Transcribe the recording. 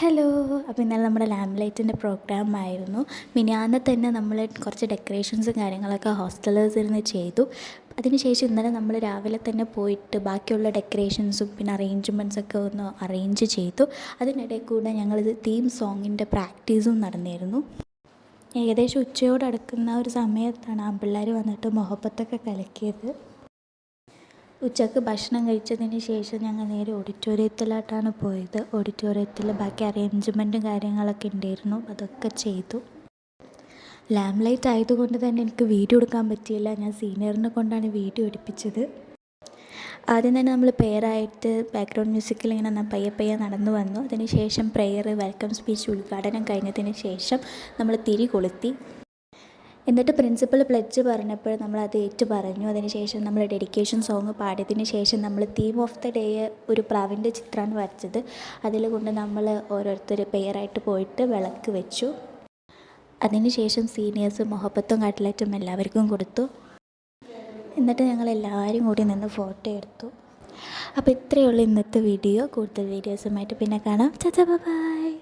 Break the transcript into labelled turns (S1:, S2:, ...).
S1: Hello. അപ്പോൾ ഇന്നലെ നമ്മുടെ ലാമ്പ് ലൈറ്റിൻ്റെ പ്രോഗ്രാം ആയിരുന്നു. മിനിയാന്ന് തന്നെ നമ്മൾ കുറച്ച് ഡെക്കറേഷൻസും കാര്യങ്ങളൊക്കെ ഹോസ്റ്റലേഴ്സ് ഇരുന്ന് ചെയ്തു. അതിനുശേഷം ഇന്നലെ നമ്മൾ രാവിലെ തന്നെ പോയിട്ട് ബാക്കിയുള്ള ഡെക്കറേഷൻസും പിന്നെ അറേഞ്ച്മെൻറ്റ്സൊക്കെ ഒന്ന് അറേഞ്ച് ചെയ്തു. അതിനിടയിൽ കൂടെ ഞങ്ങളിത് തീം സോങ്ങിൻ്റെ പ്രാക്ടീസും നടന്നിരുന്നു. ഏകദേശം ഉച്ചയോടടുക്കുന്ന ഒരു സമയത്താണ് ആൺപിള്ളേർ വന്നിട്ട് മൊഹബത്തൊക്കെ കലക്കിയത്. ഉച്ചയ്ക്ക് ഭക്ഷണം കഴിച്ചതിന് ശേഷം ഞങ്ങൾ നേരെ ഓഡിറ്റോറിയത്തിലോട്ടാണ് പോയത്. ഓഡിറ്റോറിയത്തിൽ ബാക്കി അറേഞ്ച്മെൻറ്റും കാര്യങ്ങളൊക്കെ ഉണ്ടായിരുന്നു, അതൊക്കെ ചെയ്തു. ലാമ്പ് ലൈറ്റ് ആയതുകൊണ്ട് തന്നെ എനിക്ക് വീഡിയോ എടുക്കാൻ പറ്റിയില്ല. ഞാൻ സീനിയറിനെ കൊണ്ടാണ് വീഡിയോ എടുപ്പിച്ചത്. ആദ്യം തന്നെ നമ്മൾ പെയറായിട്ട് ബാക്ക്ഗ്രൗണ്ട് മ്യൂസിക്കിൽ ഇങ്ങനെ പയ്യെ നടന്നു വന്നു. അതിനുശേഷം പ്രെയർ, വെൽക്കം സ്പീച്ച്, ഉദ്ഘാടനം കഴിഞ്ഞതിന് ശേഷം നമ്മൾ തിരി കൊളുത്തി. എന്നിട്ട് പ്രിൻസിപ്പൽ പ്ലെഡ്ജ് പറഞ്ഞപ്പോൾ നമ്മളത് ഏറ്റു പറഞ്ഞു. അതിനുശേഷം നമ്മൾ ഡെഡിക്കേഷൻ സോങ് പാടിയതിന് ശേഷം നമ്മൾ തീം ഓഫ് ദ ഡേ ഒരു പ്രാവിൻ്റെ ചിത്രമാണ് വരച്ചത്. അതിൽ കൊണ്ട് നമ്മൾ ഓരോരുത്തർ പെയറായിട്ട് പോയിട്ട് വിളക്ക് വെച്ചു. അതിനുശേഷം സീനിയേഴ്സ് മൊഹബത്തും കട്ട്ലറ്റും എല്ലാവർക്കും കൊടുത്തു. എന്നിട്ട് ഞങ്ങളെല്ലാവരും കൂടി നിന്ന് ഫോട്ടോ എടുത്തു. അപ്പോൾ ഇത്രയേ ഉള്ളൂ ഇന്നത്തെ വീഡിയോ. കൂടുതൽ വീഡിയോസുമായിട്ട് പിന്നെ കാണാം. ബൈ.